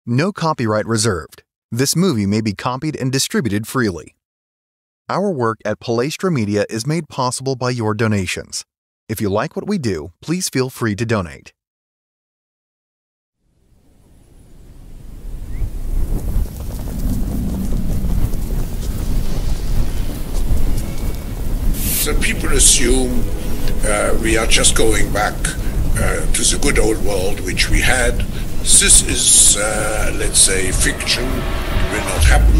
No copyright reserved. This movie may be copied and distributed freely. Our work at Palestra Media is made possible by your donations. If you like what we do, please feel free to donate. So people assume we are just going back to the good old world which we had. This is, let's say, fiction. It will not happen.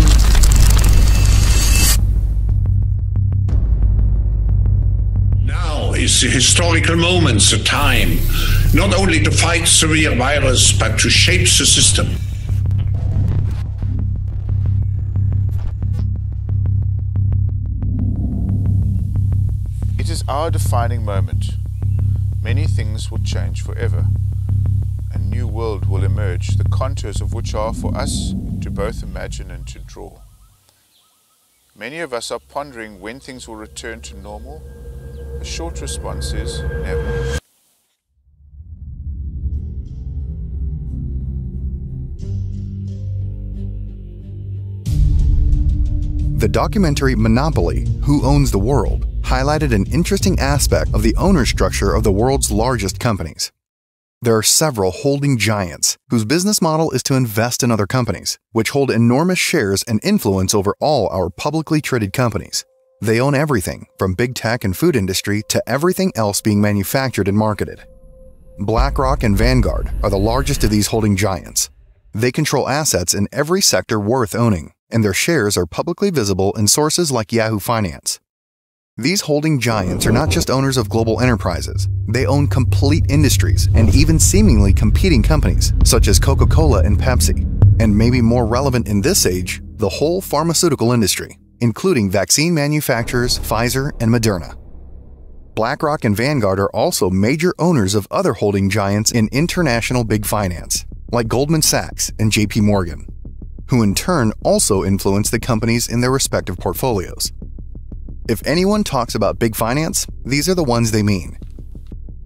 Now is the historical moment, the time, not only to fight severe virus, but to shape the system. It is our defining moment. Many things will change forever. A new world will emerge, the contours of which are for us to both imagine and to draw. Many of us are pondering when things will return to normal. The short response is never. The documentary Monopoly, Who Owns the World, highlighted an interesting aspect of the owner structure of the world's largest companies. There are several holding giants whose business model is to invest in other companies, which hold enormous shares and influence over all our publicly traded companies. They own everything from big tech and food industry to everything else being manufactured and marketed. BlackRock and Vanguard are the largest of these holding giants. They control assets in every sector worth owning, and their shares are publicly visible in sources like Yahoo Finance. These holding giants are not just owners of global enterprises. They own complete industries and even seemingly competing companies, such as Coca-Cola and Pepsi. And maybe more relevant in this age, the whole pharmaceutical industry, including vaccine manufacturers Pfizer and Moderna. BlackRock and Vanguard are also major owners of other holding giants in international big finance, like Goldman Sachs and JP Morgan, who in turn also influence the companies in their respective portfolios. If anyone talks about big finance, these are the ones they mean.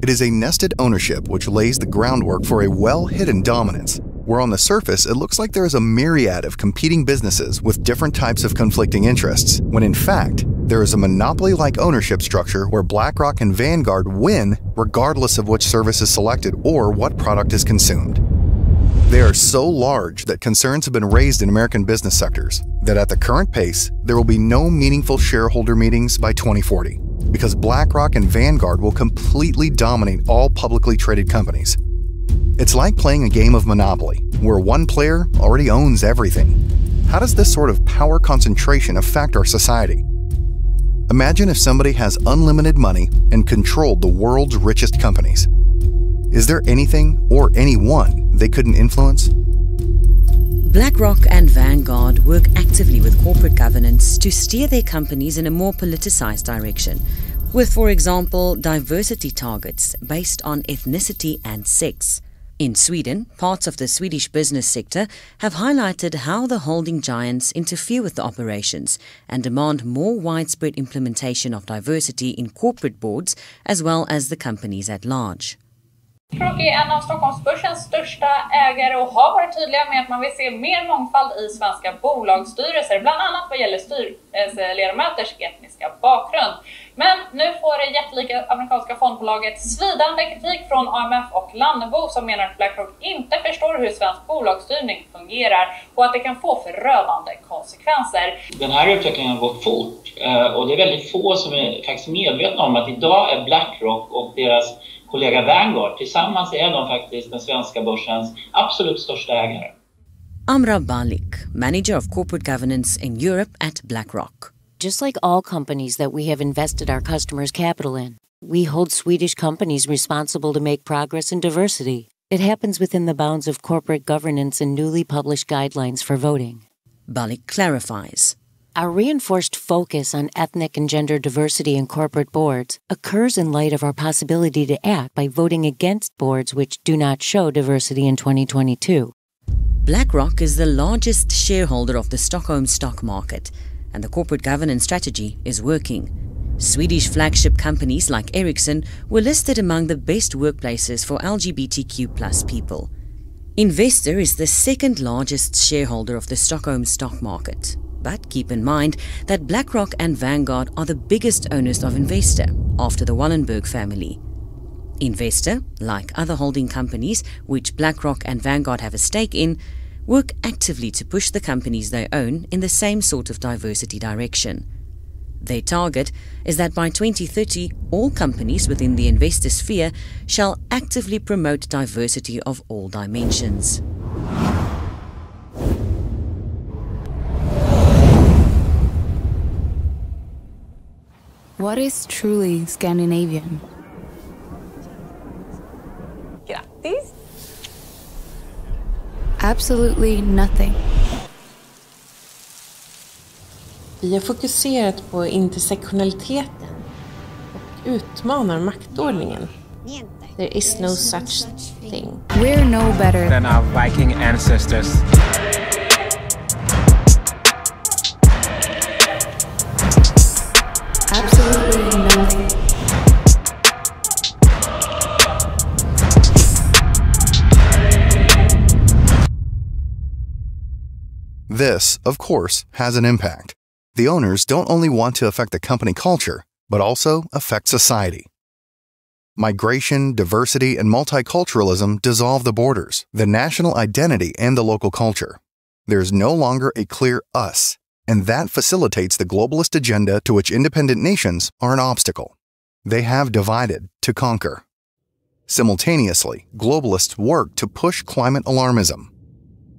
It is a nested ownership which lays the groundwork for a well-hidden dominance, where on the surface it looks like there is a myriad of competing businesses with different types of conflicting interests, when in fact, there is a monopoly-like ownership structure where BlackRock and Vanguard win regardless of which service is selected or what product is consumed. They are so large that concerns have been raised in American business sectors that at the current pace, there will be no meaningful shareholder meetings by 2040, because BlackRock and Vanguard will completely dominate all publicly traded companies. It's like playing a game of Monopoly, where one player already owns everything. How does this sort of power concentration affect our society? Imagine if somebody has unlimited money and controlled the world's richest companies. Is there anything or anyone they couldn't influence? BlackRock and Vanguard work actively with corporate governance to steer their companies in a more politicized direction, with, for example, diversity targets based on ethnicity and sex. In Sweden, parts of the Swedish business sector have highlighted how the holding giants interfere with the operations and demand more widespread implementation of diversity in corporate boards as well as the companies at large. BlackRock är en av Stockholmsbörsens största ägare och har varit tydliga med att man vill se mer mångfald i svenska bolagsstyrelser, bland annat vad gäller styrelseledamöters etniska bakgrund. Men nu får det jättelika amerikanska fondbolaget svidande kritik från AMF och Lannebo som menar att BlackRock inte förstår hur svensk bolagsstyrning fungerar och att det kan få förödande konsekvenser. Den här utvecklingen har gått fort och det är väldigt få som är faktiskt medvetna om att idag är BlackRock och deras kollega Vanguard tillsammans är de faktiskt den svenska börsens absolut största ägare. Amra Balik, Manager of Corporate Governance in Europe at BlackRock. Just like all companies that we have invested our customers' capital in, we hold Swedish companies responsible to make progress in diversity. It happens within the bounds of corporate governance and newly published guidelines for voting. Balik clarifies. Our reinforced focus on ethnic and gender diversity in corporate boards occurs in light of our possibility to act by voting against boards which do not show diversity in 2022. BlackRock is the largest shareholder of the Stockholm stock market, and the corporate governance strategy is working. Swedish flagship companies like Ericsson were listed among the best workplaces for LGBTQ+ people. Investor is the second largest shareholder of the Stockholm stock market. But keep in mind that BlackRock and Vanguard are the biggest owners of Investor, after the Wallenberg family. Investor, like other holding companies, which BlackRock and Vanguard have a stake in, work actively to push the companies they own in the same sort of diversity direction. Their target is that by 2030, all companies within the investor sphere shall actively promote diversity of all dimensions. What is truly Scandinavian? Grattis! Absolutely nothing. Vi har fokuserat på intersektionaliteten och utmanar maktordningen. There is no such thing. We're no better than our Viking ancestors. Absolutely nothing. This, of course, has an impact. The owners don't only want to affect the company culture, but also affect society. Migration, diversity, and multiculturalism dissolve the borders, the national identity, and the local culture. There is no longer a clear us, and that facilitates the globalist agenda to which independent nations are an obstacle. They have divided to conquer. Simultaneously, globalists work to push climate alarmism.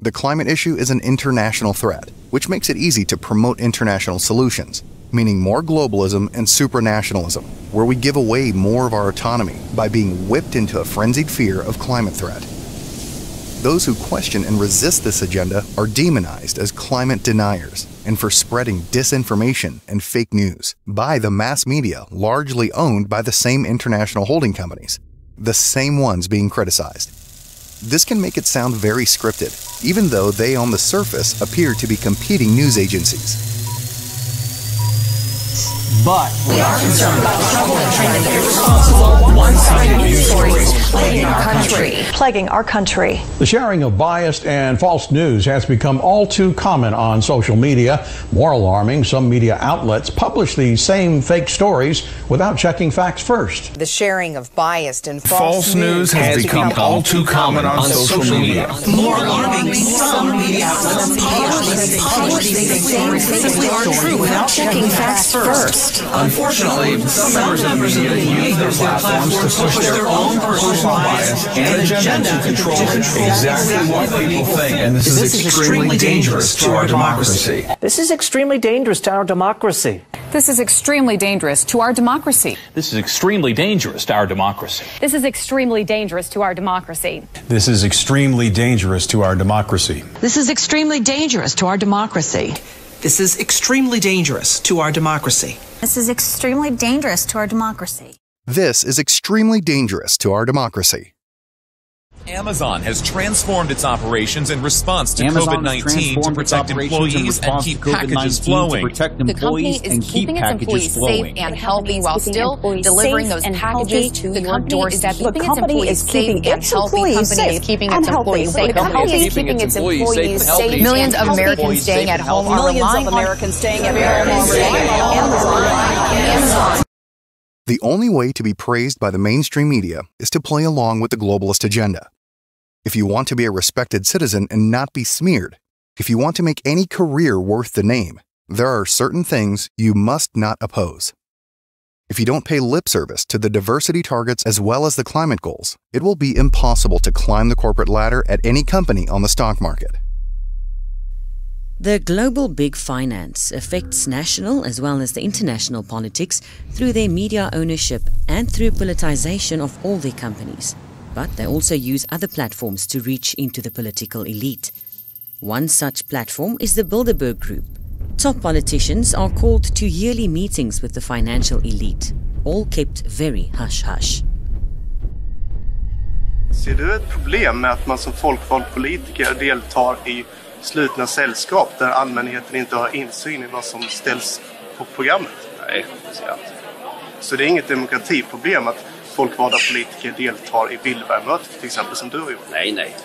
The climate issue is an international threat, which makes it easy to promote international solutions, meaning more globalism and supranationalism, where we give away more of our autonomy by being whipped into a frenzied fear of climate threat. Those who question and resist this agenda are demonized as climate deniers and for spreading disinformation and fake news by the mass media largely owned by the same international holding companies, the same ones being criticized. This can make it sound very scripted, even though they on the surface appear to be competing news agencies. But we are concerned about the trouble and trend of irresponsible, one-sided news stories plaguing our country. The sharing of biased and false news has become all too common on social media. More alarming, some media outlets publish these same fake stories without checking facts first. The sharing of biased and false news has become all too common on social media. More alarming, some media outlets publish these same fake stories without checking facts first. Unfortunately, some members of the media use their platforms to push their own personal bias and agenda to control exactly what people think, and this is extremely dangerous to our democracy. This is extremely dangerous to our democracy. This is extremely dangerous to our democracy. This is extremely dangerous to our democracy. This is extremely dangerous to our democracy. This is extremely dangerous to our democracy. This is extremely dangerous to our democracy. This is extremely dangerous to our democracy. This is extremely dangerous to our democracy. This is extremely dangerous to our democracy. Amazon has transformed its operations in response to COVID-19 to protect employees and keep packages flowing. The company is keeping its employees safe and healthy while still delivering those packages to your doorstep. The company is keeping its employees safe. The company is keeping its employees safe. Millions of Americans staying at home are relying on Amazon. The only way to be praised by the mainstream media is to play along with the globalist agenda. If you want to be a respected citizen and not be smeared, if you want to make any career worth the name, there are certain things you must not oppose. If you don't pay lip service to the diversity targets as well as the climate goals, it will be impossible to climb the corporate ladder at any company on the stock market. The global big finance affects national as well as the international politics through their media ownership and through politicization of all their companies. But they also use other platforms to reach into the political elite. One such platform is the Bilderberg Group. Top politicians are called to yearly meetings with the financial elite, all kept very hush-hush. Ser du ett problem med att man som folkvald politiker deltar i slutna sällskap där allmänheten inte har insyn i vad som ställs på programmet? Nej, det ser jag inte. Så det är inget demokratiproblem att folkvalda politiker deltar i Bilderbergmötet till exempel som du har gjort? Nej.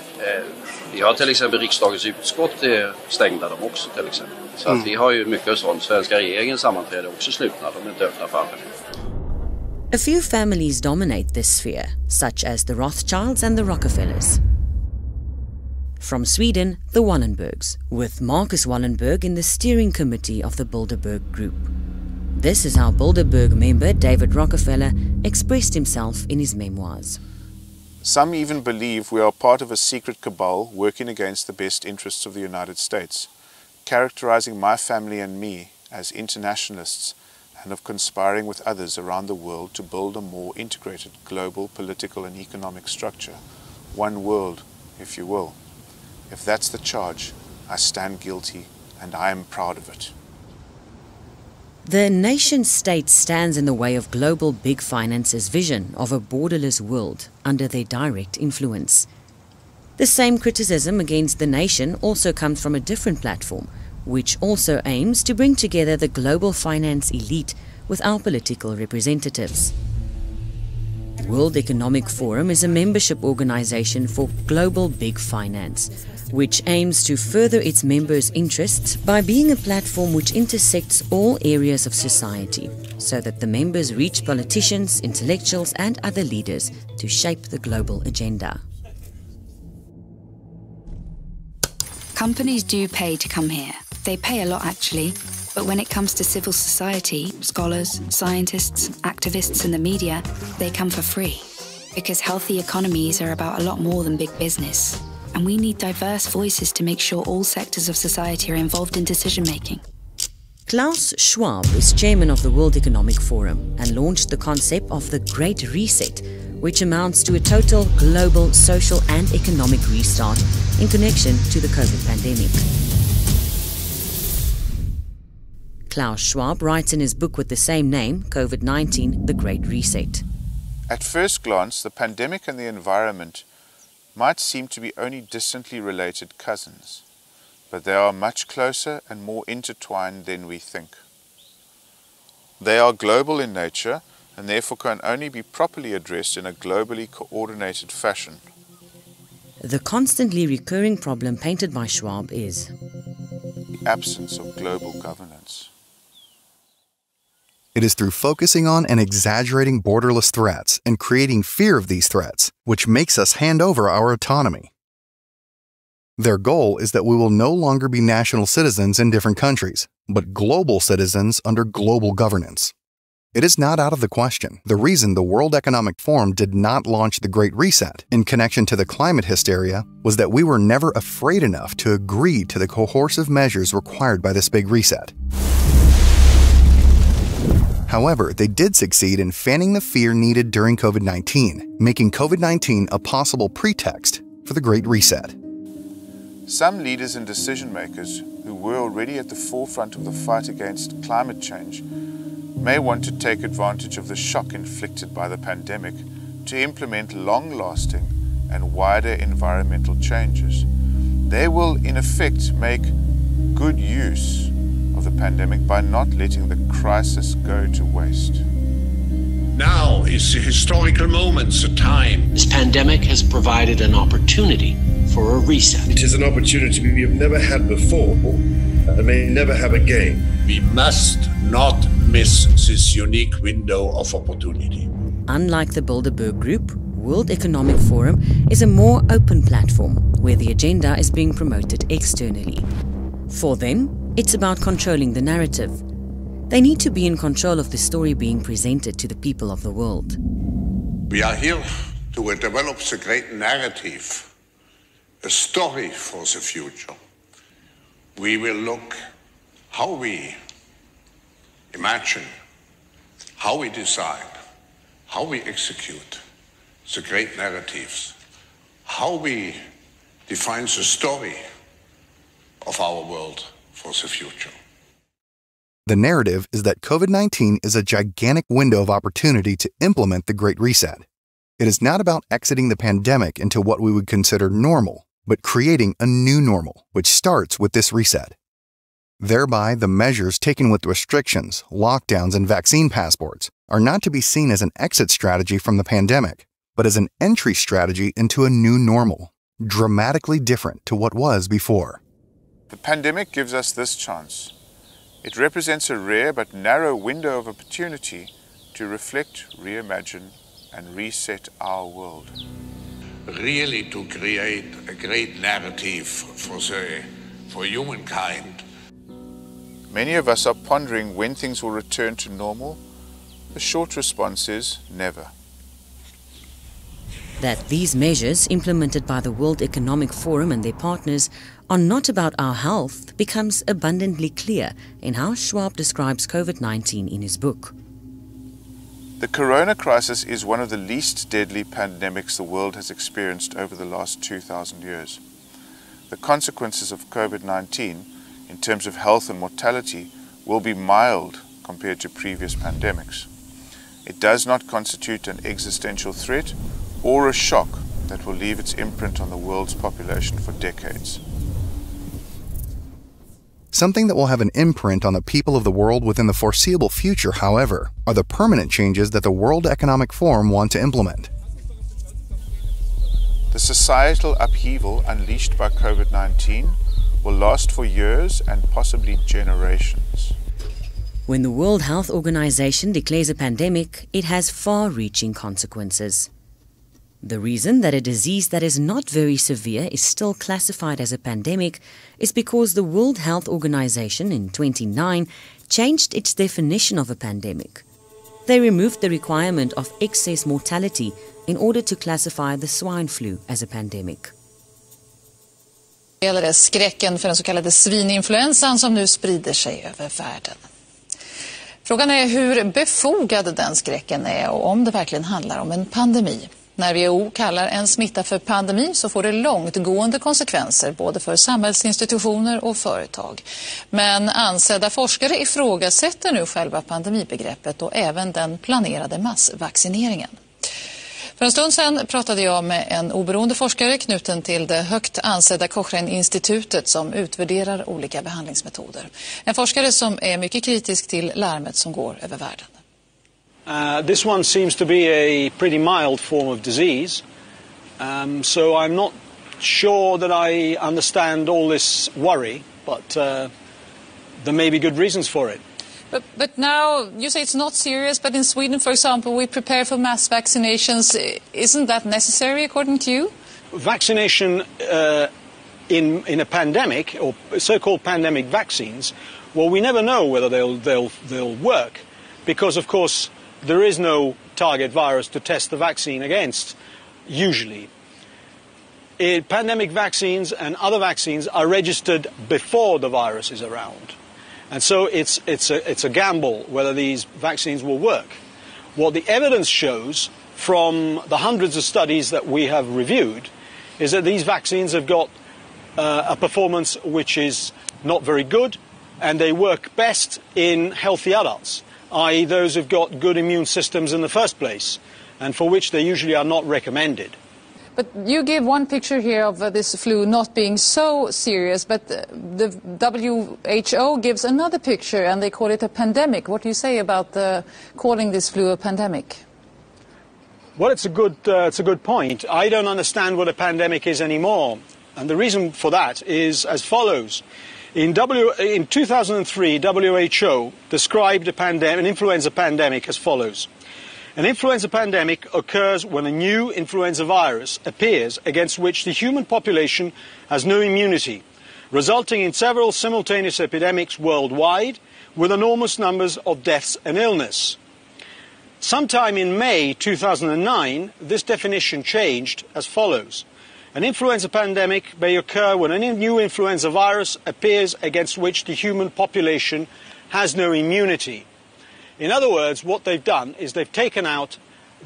Vi har till exempel riksdagens utskott stängda de också till exempel. Så att vi har ju mycket sånt. Svenska regeringens sammanträde också slutna, de är inte öppna för alla. A few families dominate this sphere, such as the Rothschilds and the Rockefellers. From Sweden, the Wallenbergs, with Marcus Wallenberg in the steering committee of the Bilderberg Group. This is how Bilderberg member David Rockefeller expressed himself in his memoirs. Some even believe we are part of a secret cabal working against the best interests of the United States, characterizing my family and me as internationalists and of conspiring with others around the world to build a more integrated global political and economic structure. One world, if you will. If that's the charge, I stand guilty and I am proud of it. The nation-state stands in the way of global big finance's vision of a borderless world under their direct influence. The same criticism against the nation also comes from a different platform, which also aims to bring together the global finance elite with our political representatives. World Economic Forum is a membership organization for global big finance, which aims to further its members' interests by being a platform which intersects all areas of society, so that the members reach politicians, intellectuals and other leaders to shape the global agenda. Companies do pay to come here. They pay a lot actually, but when it comes to civil society, scholars, scientists, activists and the media, they come for free. Because healthy economies are about a lot more than big business. And we need diverse voices to make sure all sectors of society are involved in decision-making. Klaus Schwab is chairman of the World Economic Forum and launched the concept of the Great Reset, which amounts to a total global social and economic restart in connection to the COVID pandemic. Klaus Schwab writes in his book with the same name, COVID-19, The Great Reset. At first glance, the pandemic and the environment might seem to be only distantly related cousins, but they are much closer and more intertwined than we think. They are global in nature and therefore can only be properly addressed in a globally coordinated fashion. The constantly recurring problem painted by Schwab is the absence of global governance. It is through focusing on and exaggerating borderless threats and creating fear of these threats, which makes us hand over our autonomy. Their goal is that we will no longer be national citizens in different countries, but global citizens under global governance. It is not out of the question the reason the World Economic Forum did not launch the Great Reset in connection to the climate hysteria was that we were never afraid enough to agree to the coercive measures required by this big reset. However, they did succeed in fanning the fear needed during COVID-19, making COVID-19 a possible pretext for the Great Reset. Some leaders and decision makers who were already at the forefront of the fight against climate change may want to take advantage of the shock inflicted by the pandemic to implement long-lasting and wider environmental changes. They will, in effect, make good use of the pandemic by not letting the crisis go to waste. Now is the historical moment, the time. This pandemic has provided an opportunity for a reset. It is an opportunity we have never had before and may never have again. We must not miss this unique window of opportunity. Unlike the Bilderberg Group, World Economic Forum is a more open platform where the agenda is being promoted externally. For them, it's about controlling the narrative. They need to be in control of the story being presented to the people of the world. We are here to develop the great narrative, a story for the future. We will look how we imagine, how we decide, how we execute the great narratives, how we define the story of our world for the future. The narrative is that COVID-19 is a gigantic window of opportunity to implement the Great Reset. It is not about exiting the pandemic into what we would consider normal, but creating a new normal, which starts with this reset. Thereby, the measures taken with restrictions, lockdowns, and vaccine passports are not to be seen as an exit strategy from the pandemic, but as an entry strategy into a new normal, dramatically different to what was before. The pandemic gives us this chance. It represents a rare but narrow window of opportunity to reflect, reimagine, and reset our world. Really to create a great narrative for humankind. Many of us are pondering when things will return to normal. The short response is never. That these measures implemented by the World Economic Forum and their partners are not about our health becomes abundantly clear in how Schwab describes COVID-19 in his book. The corona crisis is one of the least deadly pandemics the world has experienced over the last 2,000 years. The consequences of COVID-19 in terms of health and mortality will be mild compared to previous pandemics. It does not constitute an existential threat or a shock that will leave its imprint on the world's population for decades. Something that will have an imprint on the people of the world within the foreseeable future, however, are the permanent changes that the World Economic Forum want to implement. The societal upheaval unleashed by COVID-19 will last for years and possibly generations. When the World Health Organization declares a pandemic, it has far-reaching consequences. The reason that a disease that is not very severe is still classified as a pandemic is because the World Health Organization in 2009 changed its definition of a pandemic. They removed the requirement of excess mortality in order to classify the swine flu as a pandemic. Det gäller skräcken för den så kallade svininfluensan som nu sprider sig över världen. Frågan är hur befogad den skräcken är och om det verkligen handlar om en pandemi. När WHO kallar en smitta för pandemi så får det långtgående konsekvenser både för samhällsinstitutioner och företag. Men ansedda forskare ifrågasätter nu själva pandemibegreppet och även den planerade massvaccineringen. För en stund sedan pratade jag med en oberoende forskare knuten till det högt ansedda Cochrane-institutet som utvärderar olika behandlingsmetoder. En forskare som är mycket kritisk till larmet som går över världen. This one seems to be a pretty mild form of disease, so I'm not sure that I understand all this worry, but there may be good reasons for it. But now you say it's not serious, but in Sweden, for example, we prepare for mass vaccinations. Isn't that necessary, according to you? Vaccination in a pandemic, or so-called pandemic vaccines, well, we never know whether they'll work, because, of course, there is no target virus to test the vaccine against, usually. Pandemic vaccines and other vaccines are registered before the virus is around. And so it's a gamble whether these vaccines will work. What the evidence shows from the hundreds of studies that we have reviewed is that these vaccines have got a performance which is not very good, and they work best in healthy adults, i.e. those who've got good immune systems in the first place, and for which they usually are not recommended. But you give one picture here of this flu not being so serious, but the WHO gives another picture and they call it a pandemic. What do you say about calling this flu a pandemic? Well, it's a good point. I don't understand what a pandemic is anymore. And the reason for that is as follows. In 2003, WHO described an influenza pandemic as follows. An influenza pandemic occurs when a new influenza virus appears against which the human population has no immunity, resulting in several simultaneous epidemics worldwide with enormous numbers of deaths and illness. Sometime in May 2009, this definition changed as follows. An influenza pandemic may occur when a new influenza virus appears against which the human population has no immunity. In other words, what they've done is they've taken out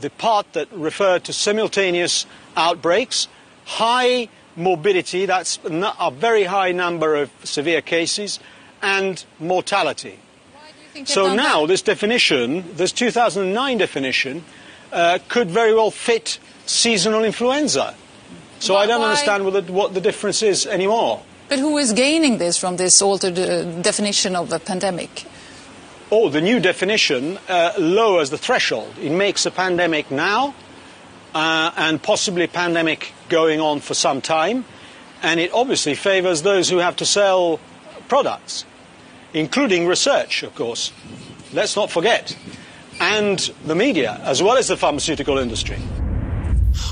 the part that referred to simultaneous outbreaks, high morbidity, that's a very high number of severe cases, and mortality. So now this definition, this 2009 definition, could very well fit seasonal influenza. So I don't understand what the difference is anymore. But who is gaining this from this altered definition of a pandemic? Oh, the new definition lowers the threshold. It makes a pandemic now and possibly pandemic going on for some time. And it obviously favours those who have to sell products, including research, of course. Let's not forget. And the media, as well as the pharmaceutical industry.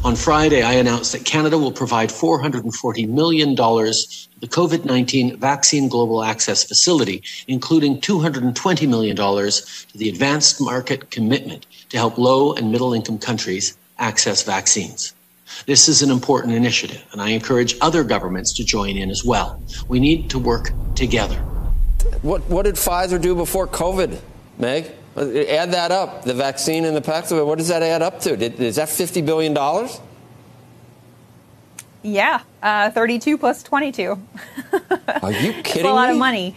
On Friday, I announced that Canada will provide $440 million to the COVID-19 Vaccine Global Access Facility, including $220 million to the Advanced Market Commitment to help low and middle-income countries access vaccines. This is an important initiative, and I encourage other governments to join in as well. We need to work together. What did Pfizer do before COVID, Meg? Add that up, the vaccine and the Paxlovid, what does that add up to? Is that $50 billion? Yeah, 32 plus 22. Are you kidding me? It's a lot of money.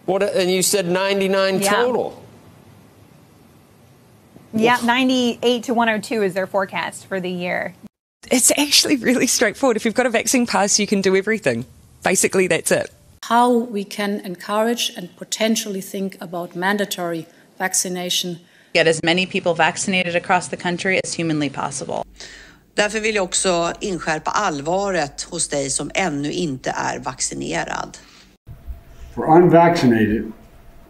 And you said 99 total. Yeah, 98 to 102 is their forecast for the year. It's actually really straightforward. If you've got a vaccine pass, you can do everything. Basically, that's it. How we can encourage and potentially think about mandatory vaccination. Get as many people vaccinated across the country as humanly possible. Därför vill jag också inskärpa allvaret hos dig som ännu inte är vaccinerad. For unvaccinated,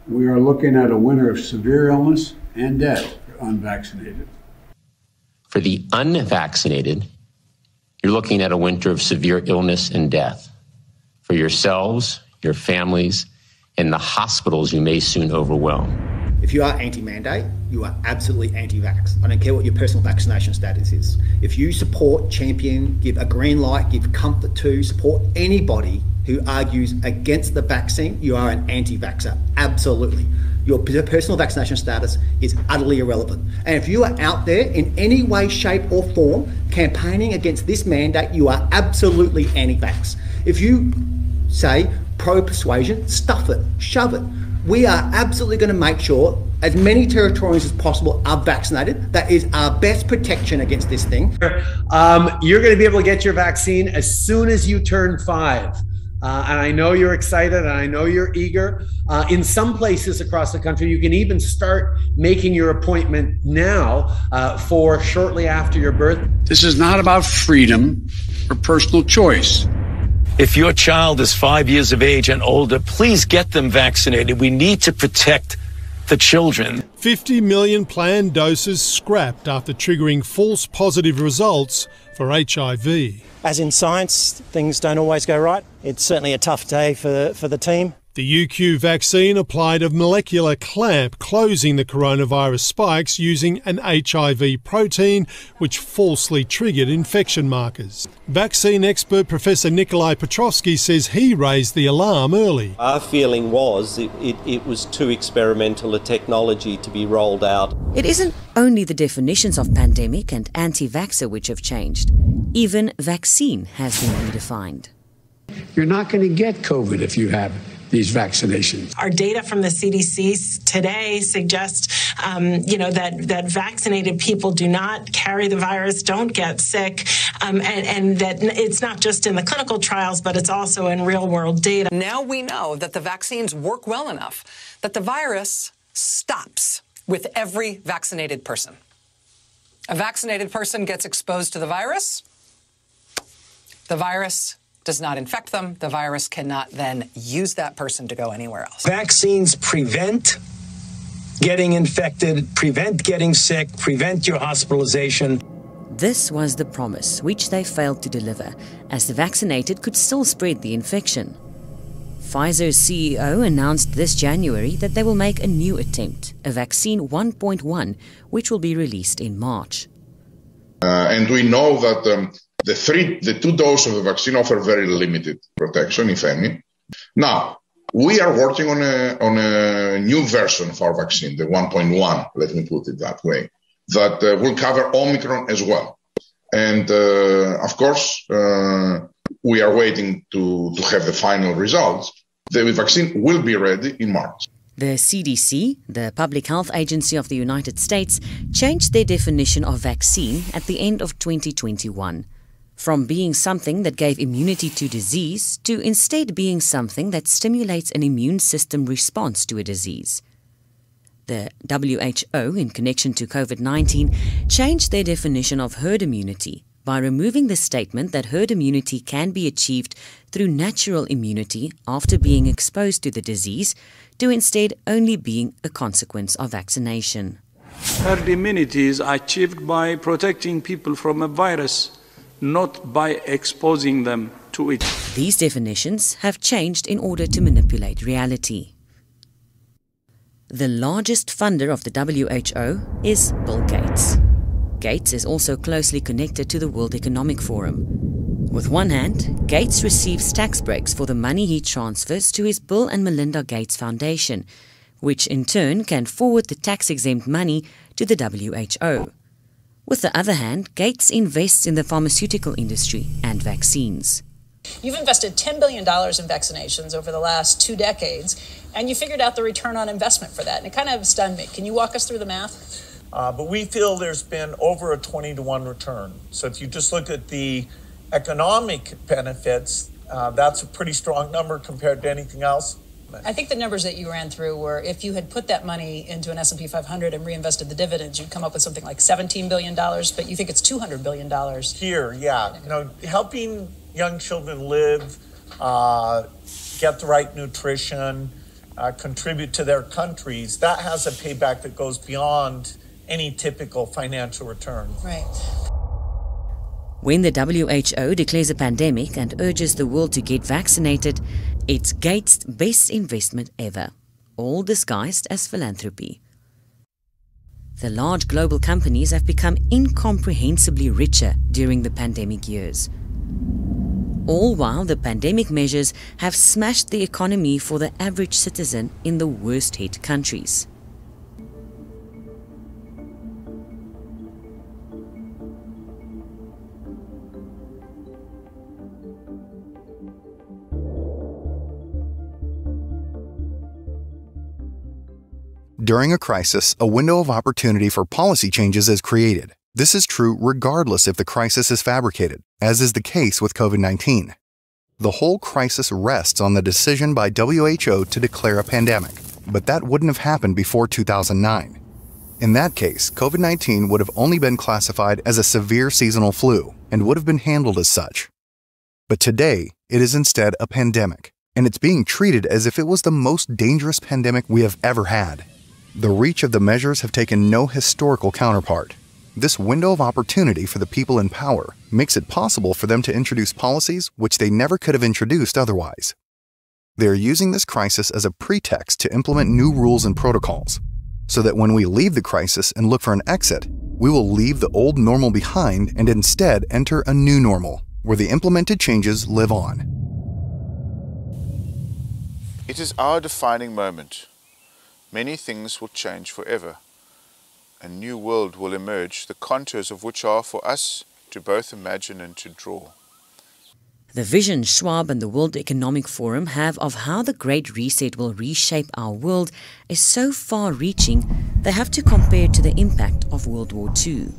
we are looking at a winter of severe illness and death for unvaccinated. For the unvaccinated, you're looking at a winter of severe illness and death. For yourselves, your families, and the hospitals you may soon overwhelm. If you are anti-mandate, you are absolutely anti-vax. I don't care what your personal vaccination status is. If you support, champion, give a green light, give comfort to, support anybody who argues against the vaccine, you are an anti-vaxxer. Absolutely. Your personal vaccination status is utterly irrelevant. And if you are out there in any way, shape or form campaigning against this mandate, you are absolutely anti-vax. If you say pro-persuasion, stuff it, shove it. We are absolutely going to make sure as many Territorians as possible are vaccinated. That is our best protection against this thing. You're going to be able to get your vaccine as soon as you turn 5. And I know you're excited and I know you're eager. In some places across the country, you can even start making your appointment now for shortly after your birth. This is not about freedom or personal choice. If your child is 5 years of age and older, please get them vaccinated. We need to protect the children. 50 million planned doses scrapped after triggering false positive results for HIV. As in science, things don't always go right. It's certainly a tough day for the team. The UQ vaccine applied a molecular clamp closing the coronavirus spikes using an HIV protein which falsely triggered infection markers. Vaccine expert Professor Nikolai Petrovsky says he raised the alarm early. Our feeling was it was too experimental a technology to be rolled out. It isn't only the definitions of pandemic and anti-vaxxer which have changed. Even vaccine has been redefined. You're not going to get COVID if you have these vaccinations. Our data from the CDC today suggests, that vaccinated people do not carry the virus, don't get sick, and that it's not just in the clinical trials, but it's also in real-world data. Now we know that the vaccines work well enough that the virus stops with every vaccinated person. A vaccinated person gets exposed to the virus does not infect them. The virus cannot then use that person to go anywhere else. Vaccines prevent getting infected, prevent getting sick, prevent your hospitalization. This was the promise, which they failed to deliver, as the vaccinated could still spread the infection. Pfizer's CEO announced this January that they will make a new attempt, a vaccine 1.1, which will be released in March. And we know that the 2 doses of the vaccine offer very limited protection, if any. Now, we are working on a new version of our vaccine, the 1.1, let me put it that way, that will cover Omicron as well. And of course, we are waiting to have the final results. The vaccine will be ready in March. The CDC, the Public Health Agency of the United States, changed their definition of vaccine at the end of 2021. From being something that gave immunity to disease to instead being something that stimulates an immune system response to a disease. The WHO, in connection to COVID-19, changed their definition of herd immunity by removing the statement that herd immunity can be achieved through natural immunity after being exposed to the disease, to instead only being a consequence of vaccination. Herd immunity is achieved by protecting people from a virus, not by exposing them to it. These definitions have changed in order to manipulate reality. The largest funder of the WHO is Bill Gates. Gates is also closely connected to the World Economic Forum. With one hand, Gates receives tax breaks for the money he transfers to his Bill and Melinda Gates Foundation, which in turn can forward the tax-exempt money to the WHO. With the other hand, Gates invests in the pharmaceutical industry and vaccines. You've invested $10 billion in vaccinations over the last 2 decades, and you figured out the return on investment for that, and it kind of stunned me. Can you walk us through the math? But we feel there's been over a 20-to-1 return. So if you just look at the economic benefits, that's a pretty strong number compared to anything else. I think the numbers that you ran through were if you had put that money into an S&P 500 and reinvested the dividends, you'd come up with something like $17 billion, but you think it's $200 billion. Here, yeah. You know, helping young children live, get the right nutrition, contribute to their countries, that has a payback that goes beyond any typical financial return. Right. When the WHO declares a pandemic and urges the world to get vaccinated, it's Gates' best investment ever, all disguised as philanthropy. The large global companies have become incomprehensibly richer during the pandemic years. All while the pandemic measures have smashed the economy for the average citizen in the worst hit countries. During a crisis, a window of opportunity for policy changes is created. This is true regardless if the crisis is fabricated, as is the case with COVID-19. The whole crisis rests on the decision by WHO to declare a pandemic, but that wouldn't have happened before 2009. In that case, COVID-19 would have only been classified as a severe seasonal flu and would have been handled as such. But today, it is instead a pandemic, and it's being treated as if it was the most dangerous pandemic we have ever had. The reach of the measures have taken no historical counterpart. This window of opportunity for the people in power makes it possible for them to introduce policies which they never could have introduced otherwise. They are using this crisis as a pretext to implement new rules and protocols, so that when we leave the crisis and look for an exit, we will leave the old normal behind and instead enter a new normal, where the implemented changes live on. It is our defining moment. Many things will change forever. A new world will emerge, the contours of which are for us to both imagine and to draw. The vision Schwab and the World Economic Forum have of how the Great Reset will reshape our world is so far-reaching, they have to compare it to the impact of World War II.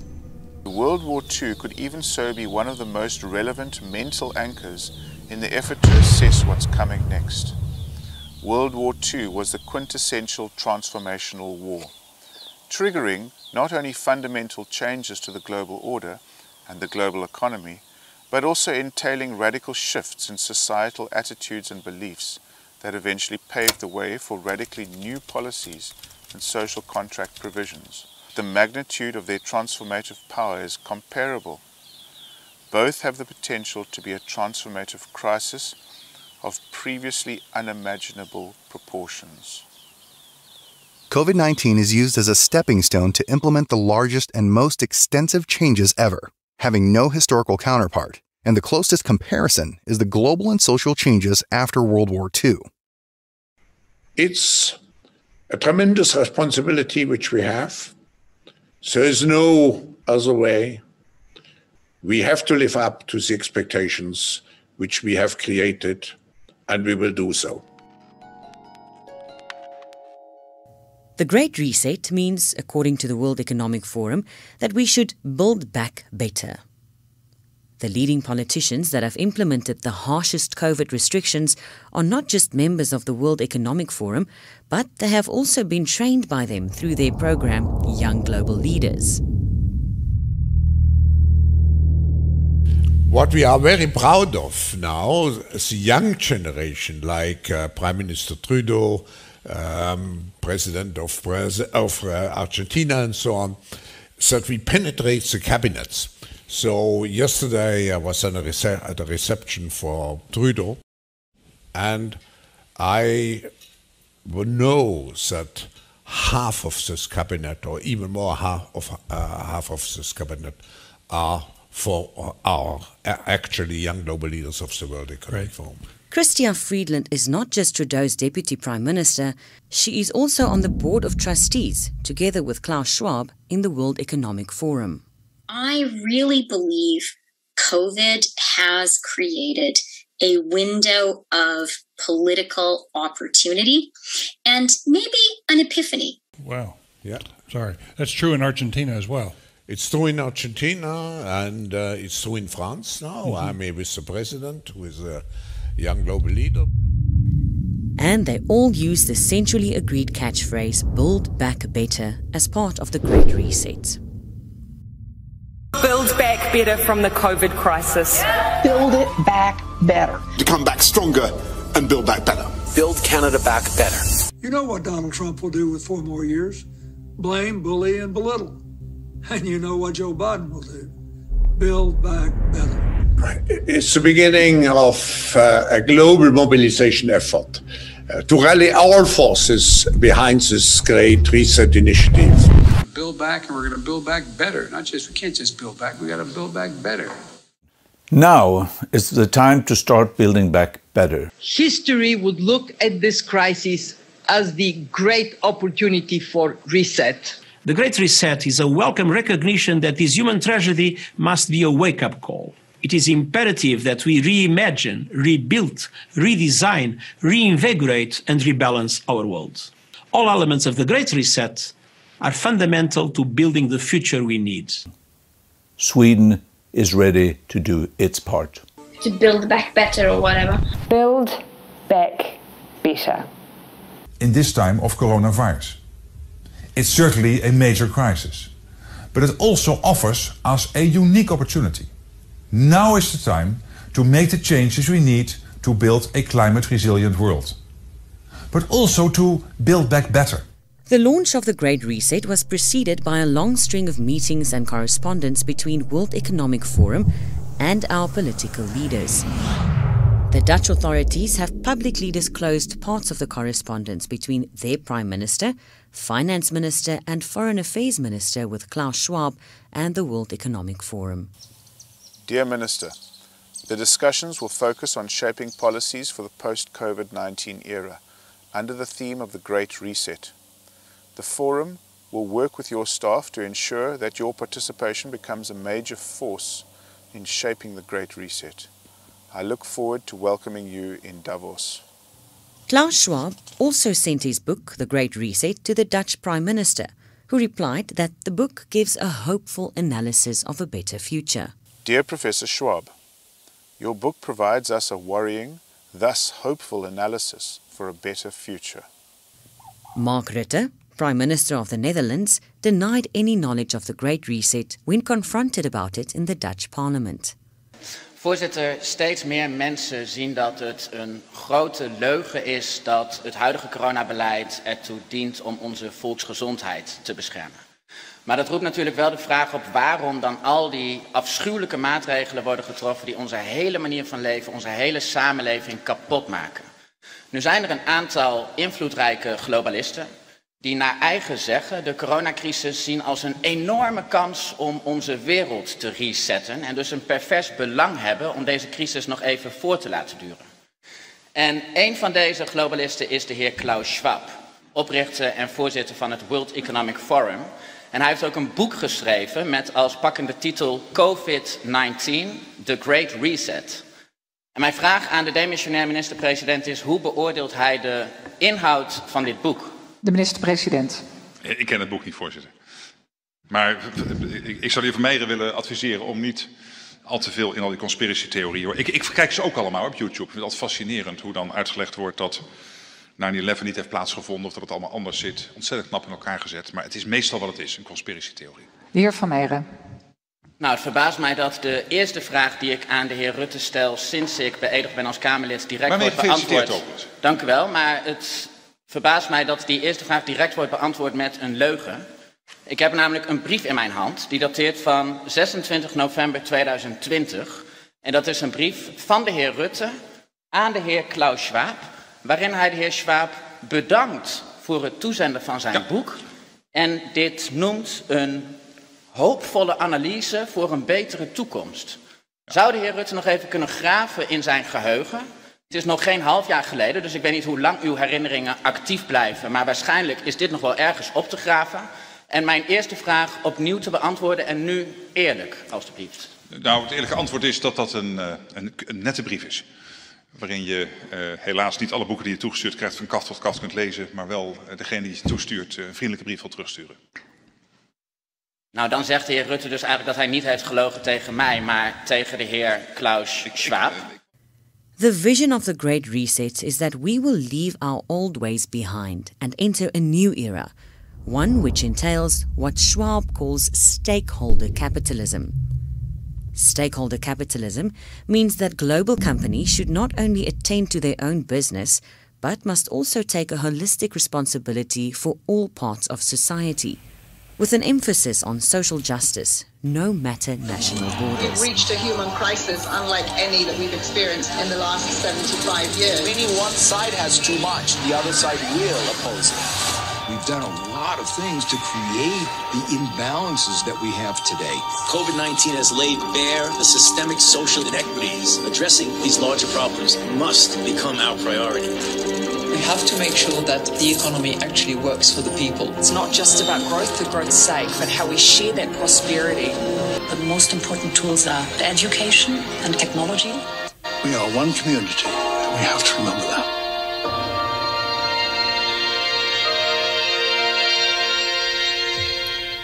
World War II could even so be one of the most relevant mental anchors in the effort to assess what's coming next. World War II was the quintessential transformational war, triggering not only fundamental changes to the global order and the global economy, but also entailing radical shifts in societal attitudes and beliefs that eventually paved the way for radically new policies and social contract provisions. The magnitude of their transformative power is comparable. Both have the potential to be a transformative crisis of previously unimaginable proportions. COVID-19 is used as a stepping stone to implement the largest and most extensive changes ever, having no historical counterpart, and the closest comparison is the global and social changes after World War II. It's a tremendous responsibility which we have. So there's no other way. We have to live up to the expectations which we have created, and we will do so. The Great Reset means, according to the World Economic Forum, that we should build back better. The leading politicians that have implemented the harshest COVID restrictions are not just members of the World Economic Forum, but they have also been trained by them through their program, Young Global Leaders. What we are very proud of now is the young generation, like Prime Minister Trudeau, President of Argentina and so on, so that we penetrate the cabinets. So yesterday I was at a reception for Trudeau, and I know that half of this cabinet, or even more half of this cabinet, are for our actually young global leaders of the World Economic Forum. Chrystia Friedland is not just Trudeau's Deputy Prime Minister, she is also on the Board of Trustees, together with Klaus Schwab, in the World Economic Forum. I really believe COVID has created a window of political opportunity and maybe an epiphany. Wow. Yeah. Sorry. That's true in Argentina as well. It's true in Argentina, and it's true in France now. Mm-hmm. I'm with the president, who is a young global leader. And they all use the centrally agreed catchphrase, Build Back Better, as part of the Great Reset. Build back better from the COVID crisis. Build it back better. To come back stronger and build back better. Build Canada back better. You know what Donald Trump will do with 4 more years? Blame, bully, and belittle. And you know what Joe Biden will do? Build back better. It's the beginning of a global mobilization effort to rally all forces behind this Great Reset initiative. Build back, and we're going to build back better. We can't just build back, we got to build back better. Now is the time to start building back better. History would look at this crisis as the great opportunity for reset. The Great Reset is a welcome recognition that this human tragedy must be a wake-up call. It is imperative that we reimagine, rebuild, redesign, reinvigorate and rebalance our world. All elements of the Great Reset are fundamental to building the future we need. Sweden is ready to do its part. To build back better or whatever. Build back better. In this time of coronavirus. It's certainly a major crisis, but it also offers us a unique opportunity. Now is the time to make the changes we need to build a climate-resilient world, but also to build back better. The launch of the Great Reset was preceded by a long string of meetings and correspondence between World Economic Forum and our political leaders. The Dutch authorities have publicly disclosed parts of the correspondence between their Prime Minister, Finance Minister and Foreign Affairs Minister with Klaus Schwab and the World Economic Forum. Dear Minister, the discussions will focus on shaping policies for the post-COVID-19 era under the theme of the Great Reset. The Forum will work with your staff to ensure that your participation becomes a major force in shaping the Great Reset. I look forward to welcoming you in Davos. Klaus Schwab also sent his book, The Great Reset, to the Dutch Prime Minister, who replied that the book gives a hopeful analysis of a better future. Dear Professor Schwab, your book provides us a worrying, thus hopeful analysis for a better future. Mark Rutte, Prime Minister of the Netherlands, denied any knowledge of the Great Reset when confronted about it in the Dutch Parliament. Voorzitter, steeds meer mensen zien dat het een grote leugen is dat het huidige coronabeleid ertoe dient om onze volksgezondheid te beschermen. Maar dat roept natuurlijk wel de vraag op waarom dan al die afschuwelijke maatregelen worden getroffen die onze hele manier van leven, onze hele samenleving kapot maken. Nu zijn er een aantal invloedrijke globalisten die naar eigen zeggen de coronacrisis zien als een enorme kans om onze wereld te resetten en dus een pervers belang hebben om deze crisis nog even voor te laten duren. En een van deze globalisten is de heer Klaus Schwab, oprichter en voorzitter van het World Economic Forum. En hij heeft ook een boek geschreven met als pakkende titel COVID-19, The Great Reset. En mijn vraag aan de demissionair minister-president is: hoe beoordeelt hij de inhoud van dit boek? De minister-president. Ik ken het boek niet, voorzitter. Maar ik zou de heer Vermeijeren willen adviseren om niet al te veel in al die conspiracy-theorieën. Ik kijk ze ook allemaal op YouTube. Ik vind het altijd fascinerend hoe dan uitgelegd wordt dat 9/11 niet heeft plaatsgevonden of dat het allemaal anders zit. Ontzettend knap in elkaar gezet. Maar het is meestal wat het is, een conspiracy-theorie. De heer Van Meijeren. Nou, het verbaast mij dat de eerste vraag die ik aan de heer Rutte stel sinds ik beëdigd ben als Kamerlid direct wordt beantwoord. Dank u wel, maar het verbaast mij dat die eerste vraag direct wordt beantwoord met een leugen. Ik heb namelijk een brief in mijn hand die dateert van 26 november 2020. En dat is een brief van de heer Rutte aan de heer Klaus Schwab, waarin hij de heer Schwab bedankt voor het toezenden van zijn boek. En dit noemt een hoopvolle analyse voor een betere toekomst. Zou de heer Rutte nog even kunnen graven in zijn geheugen? Het is nog geen half jaar geleden, dus ik weet niet hoe lang uw herinneringen actief blijven. Maar waarschijnlijk is dit nog wel ergens op te graven. En mijn eerste vraag opnieuw te beantwoorden en nu eerlijk, alstublieft. Nou, het eerlijke antwoord is dat dat een nette brief is. Waarin je helaas niet alle boeken die je toegestuurd krijgt van kaft tot kaft kunt lezen. Maar wel degene die je toestuurt een vriendelijke brief wil terugsturen. Nou, dan zegt de heer Rutte dus eigenlijk dat hij niet heeft gelogen tegen mij, maar tegen de heer Klaus Schwab. The vision of the Great Reset is that we will leave our old ways behind and enter a new era, one which entails what Schwab calls stakeholder capitalism. Stakeholder capitalism means that global companies should not only attend to their own business, but must also take a holistic responsibility for all parts of society, with an emphasis on social justice, no matter national borders. We've reached a human crisis unlike any that we've experienced in the last 75 years. Meaning one side has too much, the other side will oppose it. We've done a lot of things to create the imbalances that we have today. COVID-19 has laid bare the systemic social inequities. Addressing these larger problems must become our priority. We have to make sure that the economy actually works for the people. It's not just about growth for growth's sake, but how we share that prosperity. The most important tools are education and technology. We are one community, and we have to remember that.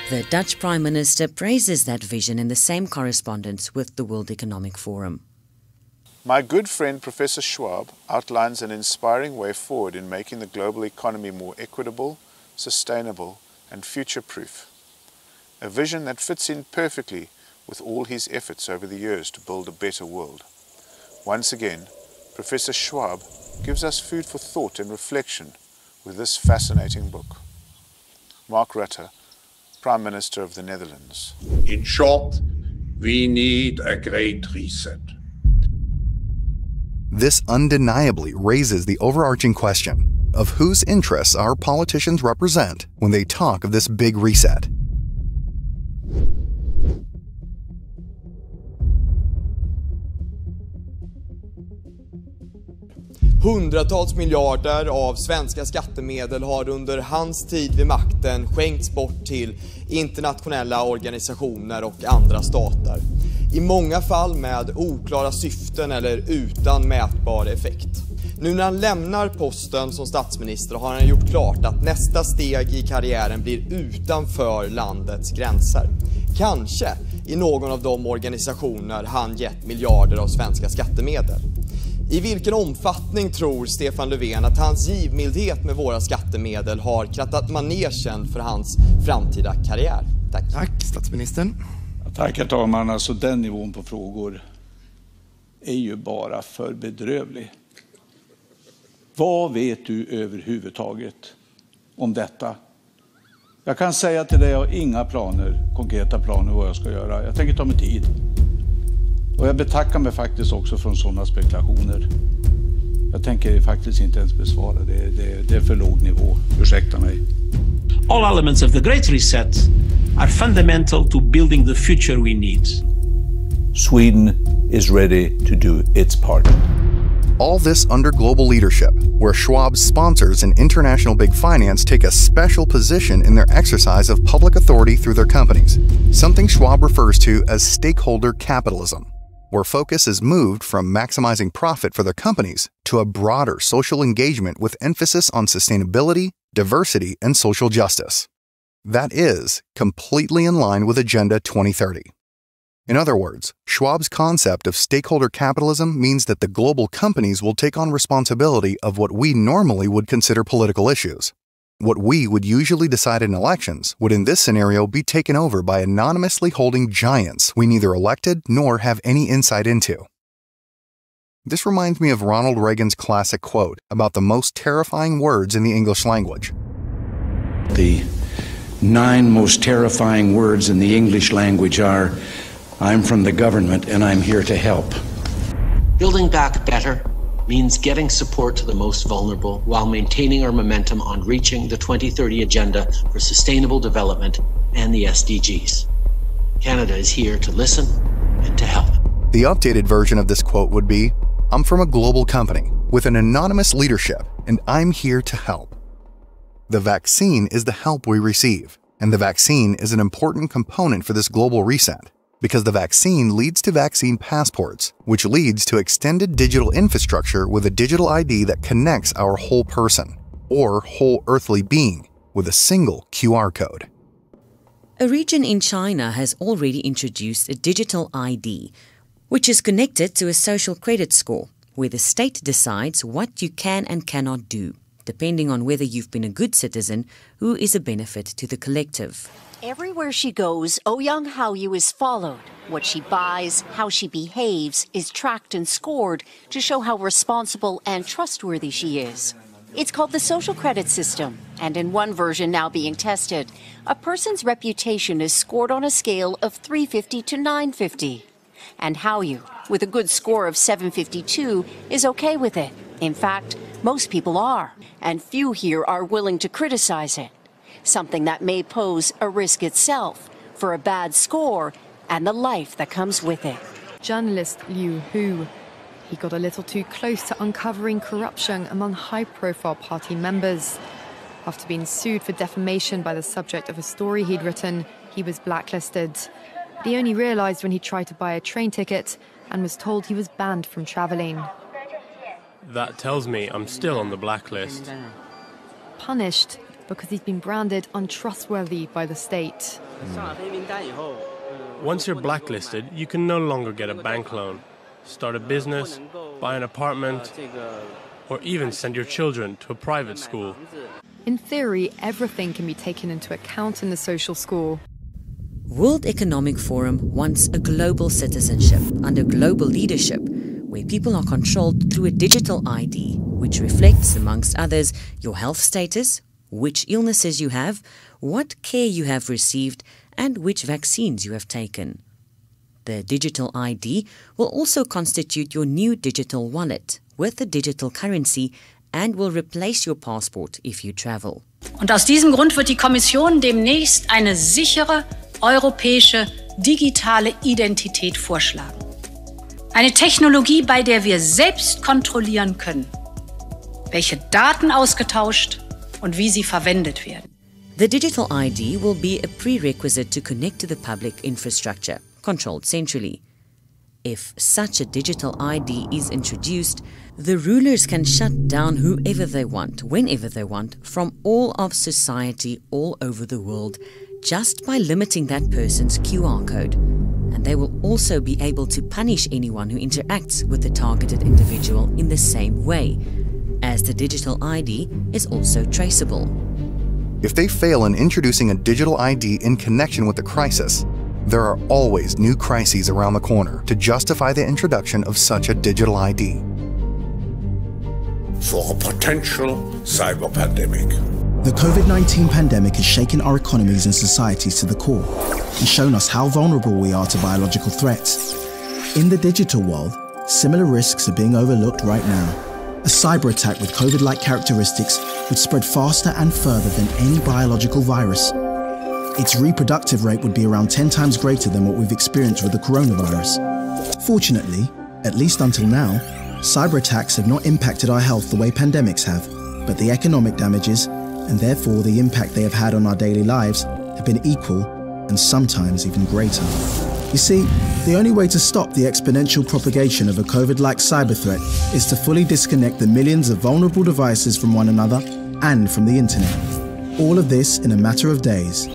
The Dutch Prime Minister praises that vision in the same correspondence with the World Economic Forum. My good friend Professor Schwab outlines an inspiring way forward in making the global economy more equitable, sustainable and future-proof. A vision that fits in perfectly with all his efforts over the years to build a better world. Once again, Professor Schwab gives us food for thought and reflection with this fascinating book. Mark Rutte, Prime Minister of the Netherlands. In short, we need a great reset. This undeniably raises the overarching question of whose interests our politicians represent when they talk of this big reset. Hundratals miljarder av svenska skattemedel har under hans tid vid makten skänkts bort till internationella organisationer och andra stater. I många fall med oklara syften eller utan mätbar effekt. Nu när han lämnar posten som statsminister har han gjort klart att nästa steg i karriären blir utanför landets gränser. Kanske i någon av de organisationer han gett miljarder av svenska skattemedel. I vilken omfattning tror Stefan Löfven att hans givmildhet med våra skattemedel har krattat manegen för hans framtida karriär? Tack. Tack, statsministern. Tack, herr talman. Alltså den nivån på frågor är ju bara för bedrövlig. Vad vet du överhuvudtaget om detta? Jag kan säga till dig, jag har inga planer, konkreta planer vad jag ska göra. Jag tänker ta mig tid. Och jag betackar mig faktiskt också från sådana spekulationer. Jag tänker faktiskt inte ens besvara det. Det är för låg nivå. Ursäkta mig. All elements of the Great Reset are fundamental to building the future we need. Sweden is ready to do its part. All this under global leadership, where Schwab's sponsors and international big finance take a special position in their exercise of public authority through their companies, something Schwab refers to as stakeholder capitalism, where focus is moved from maximizing profit for their companies to a broader social engagement with emphasis on sustainability, diversity, and social justice. That is completely in line with Agenda 2030. In other words, Schwab's concept of stakeholder capitalism means that the global companies will take on responsibility of what we normally would consider political issues. What we would usually decide in elections would in this scenario be taken over by anonymously holding giants we neither elected nor have any insight into. This reminds me of Ronald Reagan's classic quote about the most terrifying words in the English language. The 9 most terrifying words in the English language are, "I'm from the government and I'm here to help." Building back better means getting support to the most vulnerable while maintaining our momentum on reaching the 2030 Agenda for Sustainable Development and the SDGs. Canada is here to listen and to help. The updated version of this quote would be, "I'm from a global company with an anonymous leadership and I'm here to help." The vaccine is the help we receive, and the vaccine is an important component for this global reset, because the vaccine leads to vaccine passports, which leads to extended digital infrastructure with a digital ID that connects our whole person, or whole earthly being, with a single QR code. A region in China has already introduced a digital ID, which is connected to a social credit score, where the state decides what you can and cannot do, depending on whether you've been a good citizen who is a benefit to the collective. Everywhere she goes, Ouyang Haoyu is followed. What she buys, how she behaves, is tracked and scored to show how responsible and trustworthy she is. It's called the social credit system, and in one version now being tested, a person's reputation is scored on a scale of 350 to 950. And Haoyu, with a good score of 752, is okay with it. In fact, most people are, and few here are willing to criticize it. Something that may pose a risk itself for a bad score and the life that comes with it. Journalist Liu Hu. He got a little too close to uncovering corruption among high-profile party members. After being sued for defamation by the subject of a story he'd written, he was blacklisted. But he only realized when he tried to buy a train ticket and was told he was banned from traveling. That tells me I'm still on the blacklist. Punished because he's been branded untrustworthy by the state. Once you're blacklisted, you can no longer get a bank loan, start a business, buy an apartment, or even send your children to a private school. In theory, everything can be taken into account in the social score. World Economic Forum wants a global citizenship under global leadership, where people are controlled through a digital ID, which reflects, amongst others, your health status, which illnesses you have, what care you have received, and which vaccines you have taken. The digital ID will also constitute your new digital wallet with a digital currency and will replace your passport if you travel. Und aus diesem Grund wird die Kommission demnächst eine sichere europäische digitale Identität vorschlagen. Eine Technologie, bei der wir selbst kontrollieren können, welche Daten ausgetauscht und wie sie verwendet werden. The digital ID will be a prerequisite to connect to the public infrastructure, controlled centrally. If such a digital ID is introduced, the rulers can shut down whoever they want, whenever they want, from all of society all over the world, just by limiting that person's QR code. And they will also be able to punish anyone who interacts with the targeted individual in the same way, as the digital ID is also traceable. If they fail in introducing a digital ID in connection with the crisis, there are always new crises around the corner to justify the introduction of such a digital ID. For a potential cyber pandemic. The COVID-19 pandemic has shaken our economies and societies to the core and shown us how vulnerable we are to biological threats. In the digital world, similar risks are being overlooked right now. A cyber attack with COVID-like characteristics would spread faster and further than any biological virus. Its reproductive rate would be around 10 times greater than what we've experienced with the coronavirus. Fortunately, at least until now, cyber attacks have not impacted our health the way pandemics have, but the economic damages, and therefore the impact they have had on our daily lives, have been equal and sometimes even greater. You see, the only way to stop the exponential propagation of a COVID-like cyber threat is to fully disconnect the millions of vulnerable devices from one another and from the internet. All of this in a matter of days.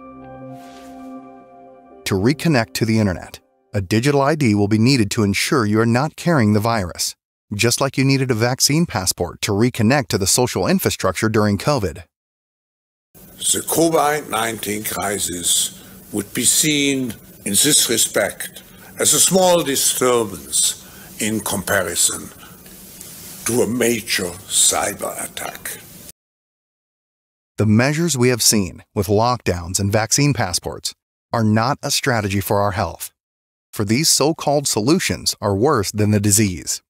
To reconnect to the internet, A digital ID will be needed to ensure you are not carrying the virus, just like you needed a vaccine passport to reconnect to the social infrastructure during COVID. The COVID-19 crisis would be seen in this respect as a small disturbance in comparison to a major cyber attack. The measures we have seen with lockdowns and vaccine passports are not a strategy for our health, for these so-called solutions are worse than the disease.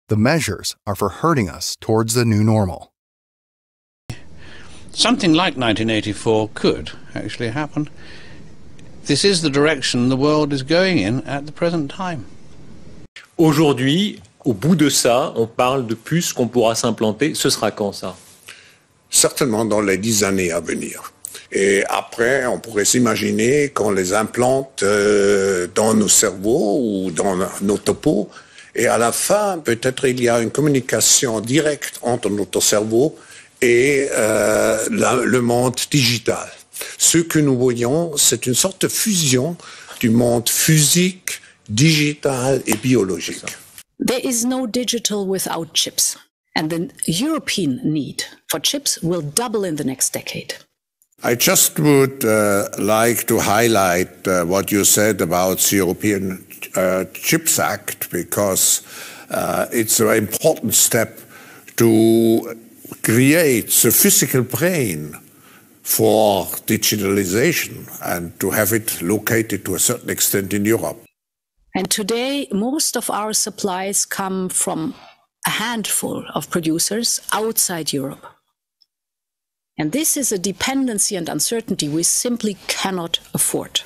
The measures are for hurting us towards the new normal. Something like 1984 could actually happen. This is the direction the world is going in at the present time. Aujourd'hui, au bout de ça, on parle de puces qu'on pourra s'implanter. Ce sera quand ça? Certainement dans les 10 années à venir. Et après, on pourrait s'imaginer qu'on les implante dans nos cerveaux ou dans notre peau. Et à la fin, peut-être il y a une communication directe entre notre cerveau et le monde digital. Ce que nous voyons, c'est une sorte de fusion du monde physique, digital et biologique. There is no digital without chips, and the European need for chips will double in the next decade. I just would like to highlight what you said about the European Chips Act, because it's an important step to create the physical brain for digitalization and to have it located to a certain extent in Europe. And today, most of our supplies come from a handful of producers outside Europe. And this is a dependency and uncertainty we simply cannot afford.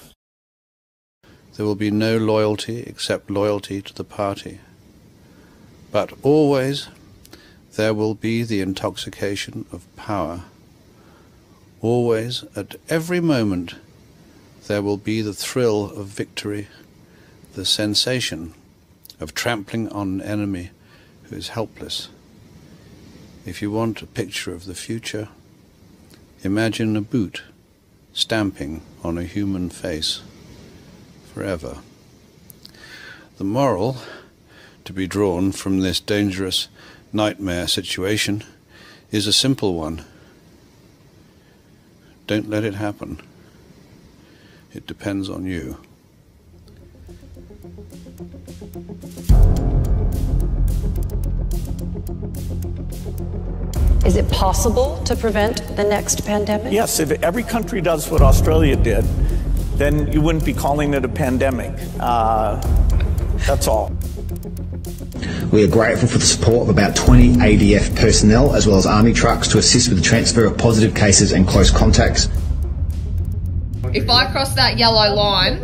There will be no loyalty except loyalty to the party. But always there will be the intoxication of power. Always, at every moment, there will be the thrill of victory, the sensation of trampling on an enemy who is helpless. If you want a picture of the future, imagine a boot stamping on a human face forever. The moral to be drawn from this dangerous nightmare situation is a simple one. Don't let it happen. It depends on you. Is it possible to prevent the next pandemic? Yes, if every country does what Australia did, then you wouldn't be calling it a pandemic. That's all. We are grateful for the support of about 20 ADF personnel as well as army trucks to assist with the transfer of positive cases and close contacts. If I cross that yellow line,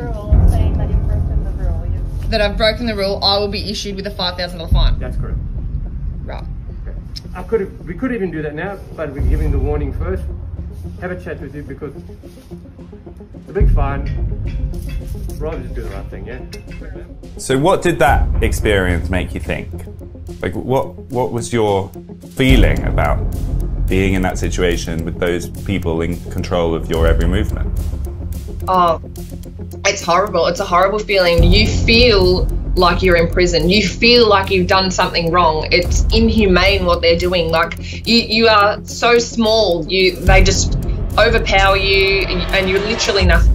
that I've broken the rule, I will be issued with a $5,000 fine. That's correct. Right. We could even do that now, but we're giving the warning first. Have a chat with you because the big fine, rather just do the right thing, yeah? So what did that experience make you think? Like what was your feeling about being in that situation with those people in control of your every movement? Oh, it's horrible. It's a horrible feeling. You feel like you're in prison. You feel like you've done something wrong. It's inhumane what they're doing. Like you are so small. They just overpower you, and you're literally nothing.